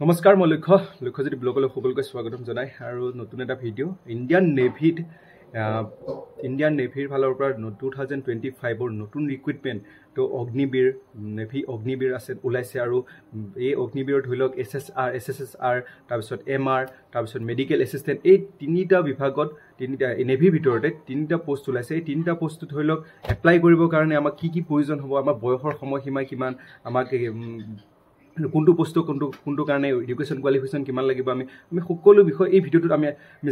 নমস্কাৰ মই লক্ষ্যজ্যোতি ব্লগলৈ সকলোকে স্বাগতম জনাই আৰু নতুন এটা ভিডিঅ' ইণ্ডিয়ান নেভিৰ ফালৰ পৰা 2025ৰ নতুন ৰিক্ৰুইটমেণ্ট তো অগ্নিবীৰ নেভি অগ্নিবীৰ আছে ওলাইছে আৰু এই অগ্নিবীৰৰ ধৰি লওক SSR তাৰপিছত MR তাৰপিছত মেডিকেল এছিষ্টেণ্ট এই তিনিটা বিভাগত তিনিটা নেভিৰ ভিতৰতে তিনিটা পোষ্ট ওলাইছে এই তিনিটা পোষ্ট ধৰি লওক এপ্লাই কৰিবৰ কাৰণে আমাক কি প্ৰয়োজন হ'ব আমাৰ বয়সৰ সময়সীমা কিমান আমাক কোনটো পোষ্ট কোনটো কাৰণে এডুকেশ্যন কোৱালিফিকেশ্যন কিমান লাগিব আমি সকলো বিষয় এই ভিডিঅ'টোত আমি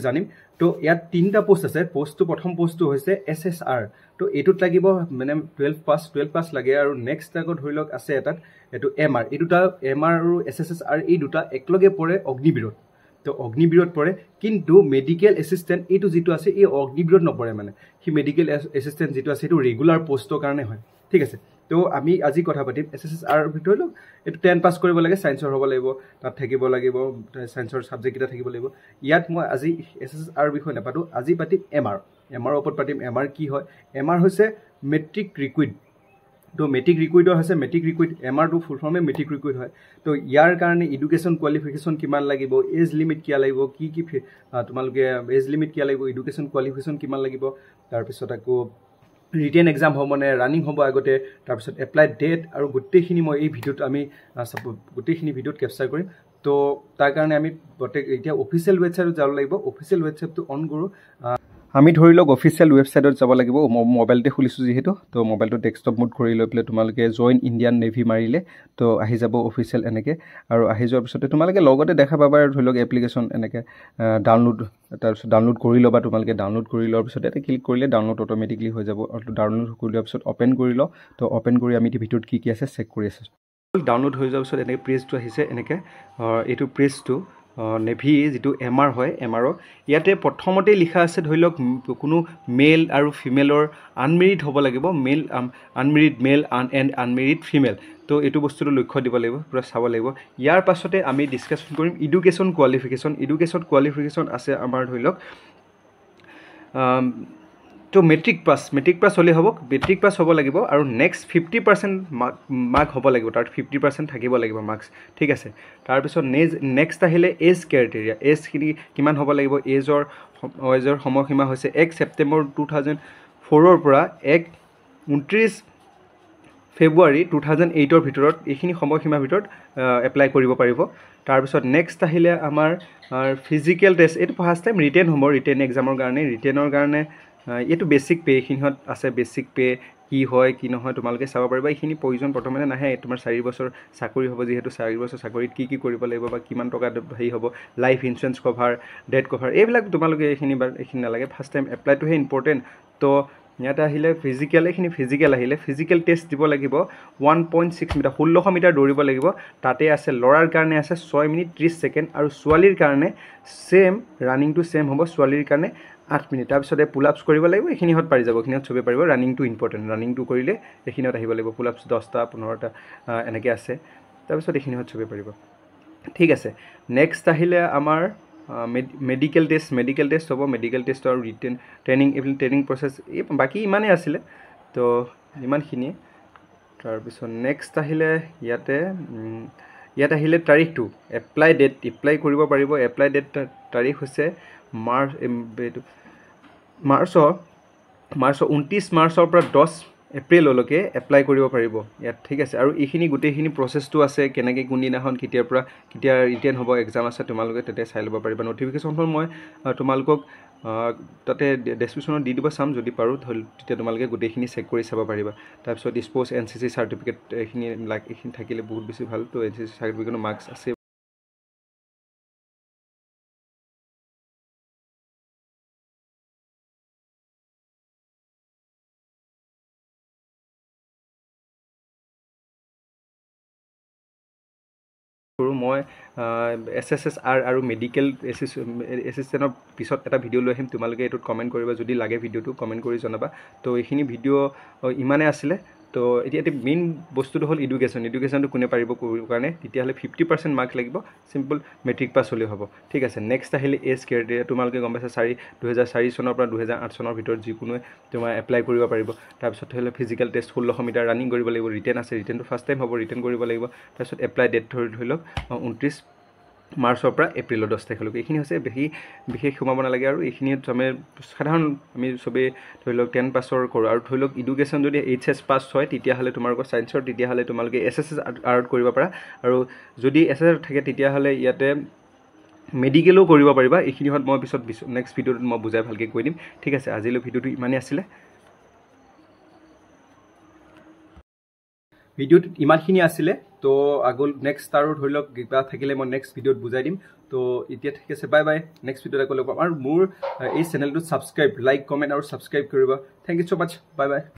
জানিম তো ইয়াত তিনিটা পোষ্ট আছে প্ৰথম পোষ্টটো হৈছে SSR তো এইটোত লাগিব মানে 12 পাছ লাগে আৰু নেক্সট আগত ধৰি লওক আছে এটাত এইটো MR এই দুটা MR আৰু SSR এই দুটা একলগে পৰে অগ্নিবীৰত তো অগ্নিবীৰত পৰে কিন্তু মেডিকেল এছিষ্টেণ্ট এইটো যিটো আছে এই অগ্নিবীৰত নপৰে মানে সি মেডিকেল এছিষ্টেণ্ট যিটো আছে এইটো ৰেগুলাৰ পোষ্টৰ কাৰণে হয় ঠিক আছে তো আমি আজি কথা পাতিম SSR ভিতৰত এইটো 10 পাছ কৰিব লাগে সায়েন্সৰ হ'ব লাগিব তাত থাকিব লাগিব সায়েন্সৰ সাবজেক্ট এটা থাকিব লাগিব ইয়াত মই আজি SSR বিষয় নাপাতো আজি পাতিম MR ওপৰত পাতিম MR কি হয় MR হৈছে মেট্ৰিক ৰিকুইড তো মেট্ৰিক ৰিকুইডৰ হৈছে মেট্ৰিক ৰিকুইড MR টো ফুল ফৰ্মে মেট্ৰিক ৰিকুইড হয় তো ইয়াৰ কাৰণে এডুকেশ্যন কোৱালিফিকেশ্যন কিমান লাগিব এজ লিমিট কি লাগিব কি তোমালোকে এজ লিমিট কি লাগিব এডুকেশ্যন কোৱালিফিকেশ্যন কিমান লাগিব তাৰপিছত আকৌ ৰিটেন এক্সাম হ'ব মানে ৰানিং হ'ব আগতে তাৰপিছত এপ্লাই ডেট আৰু গোটেইখিনি মই এই ভিডিঅ'ত আমি গোটেইখিনি ভিডিঅ'ত কেপচাৰ কৰিম তো তাৰ কাৰণে আমি এতিয়া অফিচিয়েল ৱেবছাইটত যাব লাগিব অফিচিয়েল ৱেবছাইটটো অন কৰোঁ আমি ধৰি লওক অফিচিয়েল ৱেবছাইটত যাব লাগিব মোবাইলতে খুলিছোঁ যিহেতু তো মোবাইলটো ডেস্কটপ মোড কৰি লৈ পেলাই তোমালোকে জইন ইণ্ডিয়ান নেভি মাৰিলে তো আহি যাব অফিচিয়েল এনেকৈ আৰু আহি যোৱাৰ পিছতে তোমালোকে লগতে দেখা পাবা আৰু ধৰি লওক এপ্লিকেশ্যন এনেকৈ তাৰপিছত ডাউনলোড কৰি ল'বা তোমালোকে ডাউনলোড কৰি লোৱাৰ পিছত এটা ক্লিক কৰিলে ডাউনলোড অট'মেটিকলি হৈ যাব আৰু ডাউনলোড কৰি লোৱাৰ পিছত অ'পেন কৰি লওঁ তো অ'পেন কৰি আমি ভিডিঅ'ত কি আছে চেক কৰি আছোঁ ডাউনলোড হৈ যোৱাৰ পিছত এনেকৈ পেজটো আহিছে এনেকৈ এইটো পেজটো নেভি যিটো MR হয় MR ইয়াতে প্ৰথমতেই লিখা আছে ধৰি লওক কোনো মেল আৰু ফিমেলৰ আনমেৰিড হ'ব লাগিব unmarried male and unmarried female তো এইটো বস্তুটো লক্ষ্য দিব লাগিব পূৰা চাব লাগিব ইয়াৰ পাছতে আমি ডিছকাশ্যন কৰিম এডুকেশ্যন কোৱালিফিকেশ্যন আছে আমাৰ ধৰি লওক তো মেট্ৰিক পাছ হ'লে হ'ব মেট্ৰিক পাছ হ'ব লাগিব আৰু নেক্সট 50% মাৰ্ক হ'ব লাগিব তাত 50% থাকিব লাগিব মাৰ্কছ ঠিক আছে তাৰপিছত নেক্সট আহিলে এজ ক্ৰাইটেৰিয়া এজখিনি কিমান হ'ব লাগিব এজৰ সময়সীমা হৈছে 1 ছেপ্টেম্বৰ 2004ৰ পৰা 29 ফেব্ৰুৱাৰী 2008ৰ ভিতৰত এইখিনি সময়সীমাৰ ভিতৰত এপ্লাই কৰিব পাৰিব তাৰপিছত নেক্সট আহিলে আমাৰ ফিজিকেল টেষ্ট এইটো ফাৰ্ষ্ট টাইম ৰিটেন হ'ব ৰিটেন এক্সামৰ কাৰণে ৰিটেনৰ কাৰণে এইটো বেছিক পে এইখিনিত আছে বেছিক পে কি হয় কি নহয় তোমালোকে চাব পাৰিবা এইখিনি প্ৰয়োজন প্ৰথমতে নাহে তোমাৰ 4 বছৰ চাকৰি হ'ব যিহেতু 4 বছৰ চাকৰিত কি কৰিব লাগিব বা কিমান টকা হেৰি হ'ব life insurance cover death cover এইবিলাক তোমালোকে এইখিনি নালাগে ফাৰ্ষ্ট টাইম এপ্লাইটোহে ইম্পৰ্টেণ্ট তো ইয়াতে আহিলে ফিজিকেল আহিলে ফিজিকেল টেষ্ট দিব লাগিব 1.6 মিটাৰ 1600 মিটাৰ দৌৰিব লাগিব তাতে আছে ল'ৰাৰ কাৰণে আছে 6 মিনিট 30 ছেকেণ্ড আৰু ছোৱালীৰ কাৰণে সেম ৰানিংটো সেম হ'ব ছোৱালীৰ কাৰণে 8 মিনিট তাৰপিছতে পুল আপছ কৰিব লাগিব এইখিনিত পাৰি যাব এইখিনিত চবেই পাৰিব ৰানিংটো ইম্পৰ্টেণ্ট ৰানিংটো কৰিলে এইখিনিত আহিব লাগিব পুল আপছ 10টা 15টা এনেকৈ আছে তাৰপিছত এইখিনিত চবেই পাৰিব ঠিক আছে নেক্সট আহিলে আমাৰ মেডিকেল টেষ্ট হ'ব মেডিকেল টেষ্ট আৰু ৰিটেন ট্ৰেইনিং প্ৰচেছ এই বাকী ইমানেই আছিলে তো ইমানখিনিয়ে তাৰপিছত নেক্সট আহিলে ইয়াত আহিলে তাৰিখটো এপ্লাই কৰিব পাৰিব এপ্লাই ডেট তাৰিখ হৈছে মাৰ্চৰ 29 মাৰ্চৰ পৰা 10 এপ্ৰিললৈকে এপ্লাই কৰিব পাৰিব ইয়াত ঠিক আছে আৰু এইখিনি গোটেইখিনি প্ৰচেছটো আছে কেনেকৈ কোনদিনাখন কেতিয়া ৰিটেন হ'ব এক্সাম আছে তোমালোকে তাতে চাই ল'ব পাৰিবা নটিফিকেশ্যনখন মই তোমালোকক তাতে ডেছক্ৰিপশ্যনত দি দিব চাম যদি পাৰোঁ তেতিয়া তোমালোকে গোটেইখিনি চেক কৰি চাব পাৰিবা তাৰপিছত স্প'ৰ্টছ NCC চাৰ্টিফিকেট এইখিনি থাকিলে বহুত বেছি ভাল তো NCC চাৰ্টিফিকেটৰ মাৰ্কছ আছে মই SSR আৰু মেডিকেল এছিষ্টেণ্টৰ পিছত এটা ভিডিঅ' লৈ আহিম তোমালোকে এইটোত কমেণ্ট কৰিবা যদি লাগে ভিডিঅ'টো কমেণ্ট কৰি জনাবা তো এইখিনি ভিডিঅ' ইমানে আছিলে তো এতিয়া মেইন বস্তুটো হ'ল এডুকেশ্যনটো কোনে পাৰিব কৰিবৰ কাৰণে তেতিয়াহ'লে 50% মাৰ্ক লাগিব চিম্পল মেট্ৰিক পাছ হ'লেও হ'ব ঠিক আছে নেক্সট আহিলে এজ ক্ৰাইটেৰিয়া তোমালোকে গম পাইছা 2004 চনৰ পৰা 2008 চনৰ ভিতৰত যিকোনোৱে তোমাৰ এপ্লাই কৰিব পাৰিব তাৰপিছত হ'লে ফিজিকেল টেষ্ট 1600 মিটাৰ ৰানিং কৰিব লাগিব ৰিটেন আছে ৰিটেনটো ফাৰ্ষ্ট টাইম হ'ব ৰিটেন কৰিব লাগিব তাৰপিছত এপ্লাই ডেট ধৰি লওক 29 মাৰ্চৰ পৰা এপ্ৰিলৰ 10 তাৰিখলৈকে এইখিনি হৈছে বিশেষ সোমাব নালাগে আৰু এইখিনিত আমি সাধাৰণ আমি চবেই ধৰি লওক 10 পাছৰ কৰোঁ আৰু ধৰি লওক এডুকেশ্যন যদি HS পাছ হয় তেতিয়াহ'লে তোমালোকৰ ছায়েন্সৰ তেতিয়াহ'লে তোমালোকে SSRত কৰিব পাৰা আৰু যদি SSR থাকে তেতিয়াহ'লে ইয়াতে মেডিকেলো কৰিব পাৰিবা এইখিনি হত মই পিছত নেক্সট ভিডিঅ'ত মই বুজাই ভালকৈ কৈ দিম ঠিক আছে আজিলৈ ভিডিঅ'টো ইমানেই আছিলে ভিডিঅ'টো ইমানখিনি আছিলে তো আগল নেক্সট আৰু ধৰি লওক কিবা থাকিলে মই নেক্সট ভিডিঅ'ত বুজাই দিম তো এতিয়া ঠিক আছে বাই বাই নেক্সট ভিডিঅ'ত আকৌ লগ পাম আৰু মোৰ এই চেনেলটো ছাবস্ক্ৰাইব লাইক কমেণ্ট আৰু ছাবস্ক্ৰাইব কৰিবা thank you so' much bye by